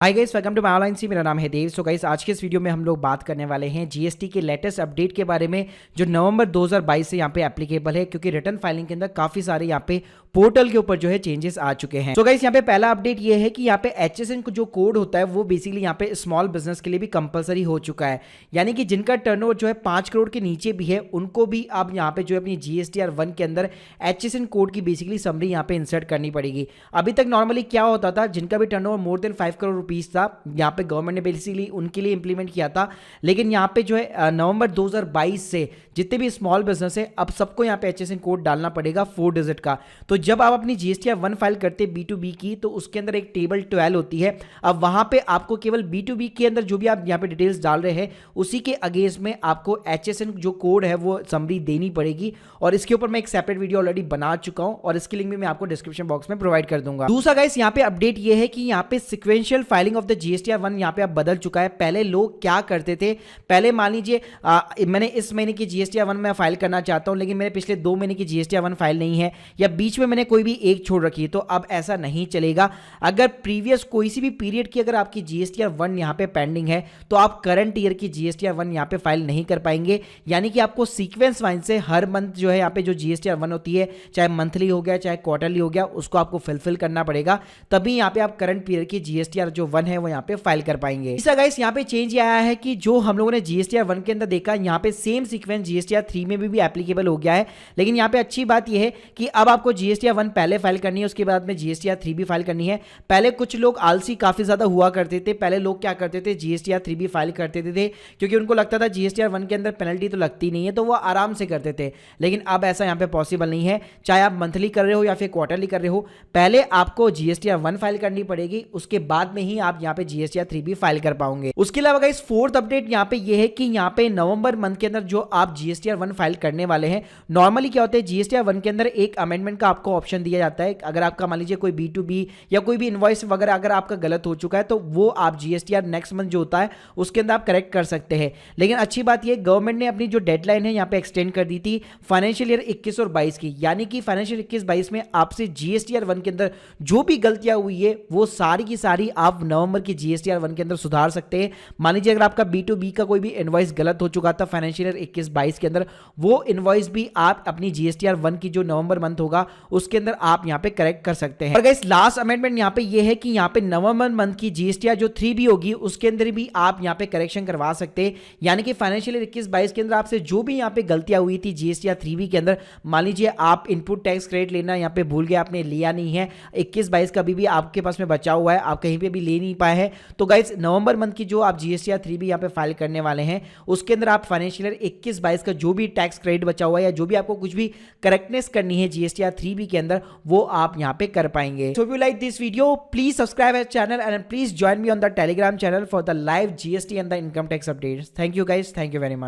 Hi guys, welcome to my online C. मेरा नाम है देव। सो गाइस, आज के इस वीडियो में हम लोग बात करने वाले हैं जीएसटी के लेटेस्ट अपडेट के बारे में जो नवंबर 2022 से यहाँ पे एप्लीकेबल है, क्योंकि रिटर्न फाइलिंग के अंदर काफी सारे यहाँ पे पोर्टल के ऊपर जो है चेंजेस आ चुके हैं। सो गाइस, यहाँ पे पहला अपडेट ये है कि यहाँ पे एचएसएन जो कोड होता है वो बेसिकली यहाँ पे स्मॉल बिजनेस के लिए भी कंपलसरी हो चुका है। यानी कि जिनका टर्नओवर जो है 5 करोड़ के नीचे भी है उनको भी अब यहाँ पे जो है अपनी जीएसटीआर 1 के अंदर एचएसएन कोड की बेसिकली समरी यहाँ पे इंसर्ट करनी पड़ेगी। अभी तक नॉर्मली क्या होता था, जिनका भी turnover more than 5 crore rupees था, यहाँ पे गवर्नमेंट ने बेसिकली उनके लिए इंप्लीमेंट किया था। लेकिन यहाँ पे जो है नवंबर 2022 से जितने भी स्मॉल बिजनेस है अब सबको यहाँ पे एचएसएन कोड डालना पड़ेगा 4 डिजिट का। तो जब आप अपनी जीएसटीआर 1 फाइल करते हैं B2B की, तो उसके अंदर एक टेबल 12 होती है। अब वहां पे आपको केवल B2B के अंदर जो भी आप यहाँ पे डिटेल्स डाल रहे हैं उसी के अगेंस्ट में आपको एचएसएन जो कोड है वो समरी देनी पड़ेगी। और इसके ऊपर मैं एक सेपरेट वीडियो ऑलरेडी बना चुका हूं और इसकी लिंक भी मैं आपको डिस्क्रिप्शन बॉक्स में प्रोवाइड कर दूंगा। दूसरा गाइस, यहाँ पे अपडेट ये है कि यहाँ पे sequential filing of the GSTR 1 यहाँ पे अब बदल चुका है। पहले लोग क्या करते थे, पहले मान लीजिए मैंने इस महीने की जीएसटीआर 1 में फाइल करना चाहता हूं, लेकिन मेरे पिछले 2 महीने की जीएसटीआर 1 फाइल नहीं है या बीच में मैंने कोई भी एक छोड़ रखी है, तो अब ऐसा नहीं चलेगा। अगर प्रीवियस कोई सी भी पीरियड की अगर आपकी जीएसटीआर 1 यहाँ पे पेंडिंग है तो आप करंट ईयर की जीएसटीआर 1 यहाँ पे फाइल नहीं कर पाएंगे। यानी कि आपको सीक्वेंस वाइज से हर मंथ जो है यहाँ पे जो जीएसटीआर 1 होती है, चाहे मंथली हो गया चाहे क्वार्टरली हो गया, उसको आपको फिलफिल करना पड़ेगा, तभी यहाँ पे आप करंट पीरियड की जीएसटीआर जो 1 है वो यहाँ पे फाइल कर पाएंगे। इसका गाइस यहाँ पे चेंज आया है कि जो हम लोगों ने जीएसटीआर 1 के अंदर देखा, यहाँ पे सेम सीक्वेंस जीएसटीआर 3 में भी एप्लीकेबल हो गया है। लेकिन यहाँ पे अच्छी बात यह है कि अब आपको जीएसटीआर 1 पहले फाइल करनी है, उसके बाद में जीएसटीआर 3 भी फाइल करनी है। पहले कुछ लोग आलसी काफी ज्यादा हुआ करते थे, पहले लोग क्या करते थे, जीएसटीआर 3 भी फाइल करते थे क्योंकि उनको लगता था जीएसटीआर 1 के अंदर पेनल्टी तो लगती नहीं है, तो वो आराम से करते थे। लेकिन अब ऐसा यहाँ पे पॉसिबल नहीं है। चाहे आप मंथली कर रहे हो या फिर क्वार्टरली कर रहे हो, पहले आपको जीएसटीआर 1 फाइल करनी पड़ेगी, उसके बाद में ही आप यहाँ पे जीएसटीआर 3 भी फाइल कर पाओगे। उसके अलावा गाइस, फोर्थ अपडेट यहाँ पे ये है कि यहाँ पे नवंबर मंथ के अंदर जो आप जीएसटीआर 1 फाइल करने वाले हैं, नॉर्मली क्या होता है, जीएसटीआर 1 के अंदर एक अमेंडमेंट का आपको ऑप्शन दिया जाता है। अगर आपका मान लीजिए कोई B2B या कोई भी इनवॉइस वगैरह अगर आपका गलत हो चुका है तो वो आप जीएसटीआर नेक्स्ट मंथ जो होता है उसके अंदर आप करेक्ट कर सकते हैं। लेकिन अच्छी बात ये, गवर्नमेंट ने अपनी जो डेडलाइन है यहाँ पे एक्सटेंड कर दी थी फाइनेंशियल ईयर 21 और 22 की। यानी कि फाइनेंशियल 21-22 में आपसे जीएसटीआर 1 के अंदर जो भी गलतियां हुई है वो सारी की सारी आप नवंबर की जीएसटीआर 1 के अंदर सुधार सकते हैं। मान लीजिए अगर आपका B2B का कोई भी इनवॉइस गलत हो चुका था फाइनेंशियल ईयर 21-22 के अंदर, वो इनवॉइस भी आप अपनी जीएसटीआर 1 की जो नवंबर मंथ होगा उसके अंदर आप यहाँ पे करेक्ट कर सकते हैं। और गाइस, लास्ट अमेंडमेंट यहाँ पे ये है कि यहाँ पे नवंबर मंथ की जीएसटीआर जो 3 भी होगी उसके अंदर भी आप यहाँ पे करेक्शन करवा सकते हैं। यानी कि फाइनेंशियल ईयर 21-22 के अंदर आपसे जो भी यहाँ पे गलतियां हुई थी जीएसटीआर 3 के अंदर, मान लीजिए आप इनपुट टैक्स क्रेडिट लेना यहाँ पे भूल गए, आपने लिया नहीं है, 21-22 का भी आपके पास में बचा हुआ है, आप कहीं पे भी ले नहीं पाए हैं, तो गाइस नवंबर मंथ की जो आप जीएसटीआर 3 भी यहाँ पे फाइल करने वाले हैं उसके अंदर आप फाइनेंशियल ईयर 21-22 का जो भी टैक्स क्रेडिट बचा हुआ है या जो भी आपको कुछ भी करेक्टनेस करनी है जीएसटीआर 3 के अंदर, वो आप यहाँ पे कर पाएंगे। So if you like this video, please subscribe our channel and please join me on the Telegram channel for the live GST and the income tax updates. Thank you guys, thank you very much.